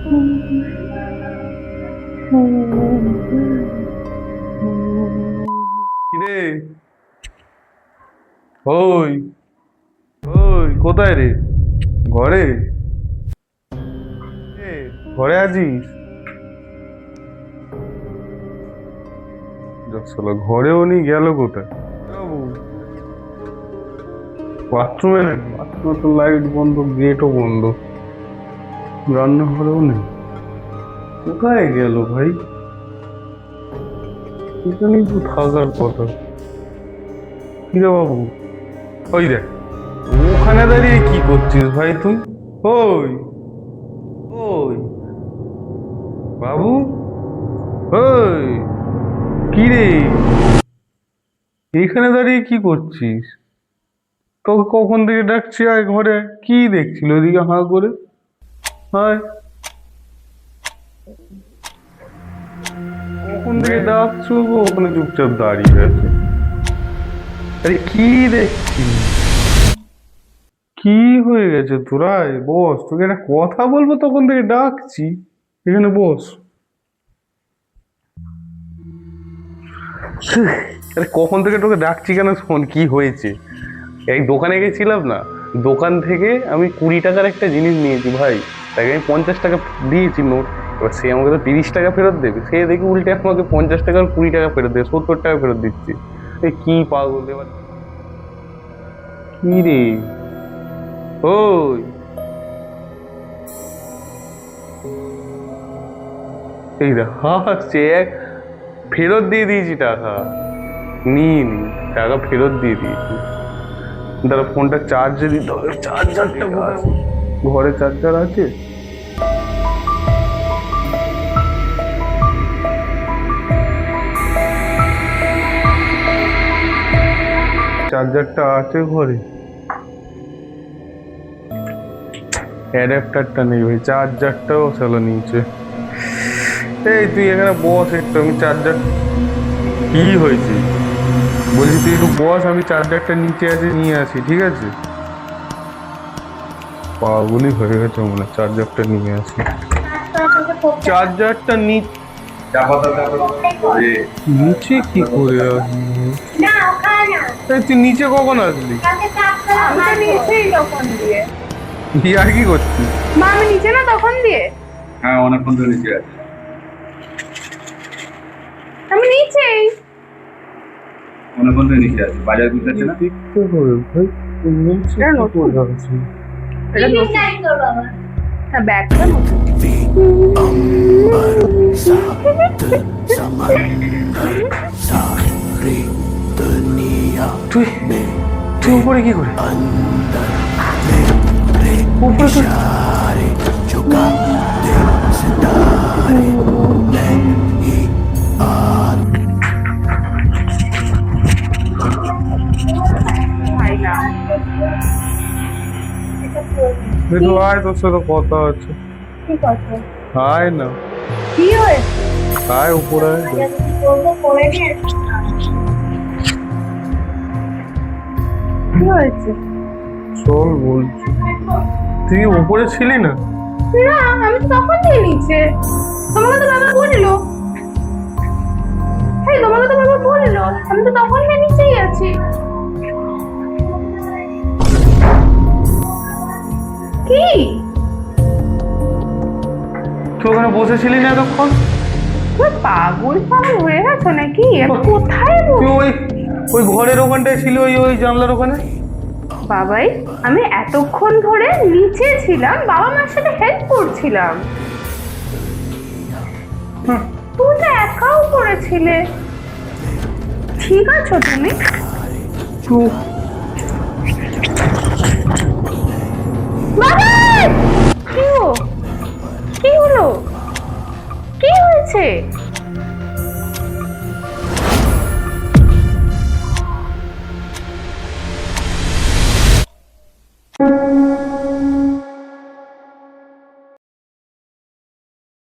কিরে, ওই ওই কোথায় রে? ঘরে? ঘরে আছিস? ঘরেও নি, গেল কোথায়? বাথরুমে নাকি? বাথরুমে তো লাইট বন্ধ, গেটও বন্ধ, রান্নাঘরেও নেই। কোথায় গেল ভাই? এখানেই তো থাকার কথা। কিরে বাবু, ওই দেখ, ওখানে দাঁড়িয়ে কি করছিস ভাই তুই? ওই ওই বাবু, ওই কি রে, এখানে দাঁড়িয়ে কি করছিস? তোকে কখন থেকে ডাকছি, আয় ঘরে। কি দেখছিল ওদিকে হাঁ করে? হায়, কখন থেকে ডাকছো গো? ওখানে চুপচাপ দাঁড়িয়ে আছে। আরে কি দেখছিস? কি হয়ে গেছে তোরা? বস, তোকে একটা কথা বলবো, তখন থেকে ডাকছি। এখানে বস। আরে কখন থেকে তোকে ডাকছি কেন? শোন, কি হয়েছে। এই দোকানে গেছিলাম না, দোকান থেকে আমি 20 টাকার একটা জিনিস নিয়েছি ভাই। তাকে আমি 50 টাকা দিয়েছি নোট। এবার সে আমাকে তো 30 টাকা ফেরত দেবে, সে দেখি উল্টে আমাকে 50 টাকার 20 টাকা ফেরত দেবে, 70 টাকা ফেরত দিচ্ছি। কি পাগল এবার। কি রে, ওই এই দেখ হাসছে। ফেরত দিয়ে দিয়েছি টাকা, নিইনি, টাকা ফেরত দিয়ে দিয়েছি। দাঁড়া, ফোনটা চার্জে দিতে হবে। চার্জারটা কোথায়? ঘরে চার্জার আছে? চার্জারটা আছে ঘরে? অ্যাডাপ্টারটা নেই ভাই, চার্জারটাও চলো নিচে। এই তুই এখানে বস একটু, আমি চার্জার। কি হয়েছে বলছি? তুই একটু বস, আমি চার্জারটা নিচে আছে, নিয়ে আসি, ঠিক আছে? পাগলই হয়ে গেছে মনে হয়, চার্জারটা নিয়ে আসি। চার্জারটা নিচে কি করে আসবি? তুই নিচে কখন আসলি? আর কি করছিস? মা, আমি নিচে না তখন দিয়ে। হ্যাঁ, অনেকক্ষণ ধরে নিচে আছে। আমি নিচেই। অনেকক্ষণ ধরে নিচে আছে, বাজার করতে আছে না? দেখতে হবে ভাই, নিচে কি করে আসবি? এটা নতুন। হ্যাঁ, ব্যাগটা নতুন। তুই তুই উপরে কি করে? উপরে তুই আয়, তোর সাথে কথা আছে। কি কথা? আয় না, কি হয়েছে? আয় উপরে আয়। কি হয়েছে? চল বলছি। তুই উপরে ছিলি না? না, আমি তো তখন দিয়ে নিচে। তোমাকে তো বাবা বললো। হ্যাঁ, তোমাকে তো বাবা বললো, আমি তো তখন দিয়ে নিচেই আছি। কি? তুই ওখানে বসেছিলি না এতক্ষণ? তুমি পাগল হয়ে গেছো নাকি? আমি কোথায় তুই ওই ওই ঘরের ওখানটায় ছিলি, ওই ওই জানলার ওখানে। বাবাই, আমি এতক্ষণ ধরে নিচে ছিলাম, বাবা মার সাথে হেল্প করছিলাম। তুমি তো একাও করেছিলে। ঠিক আছো তুমি? কি হলো? কি হয়েছে?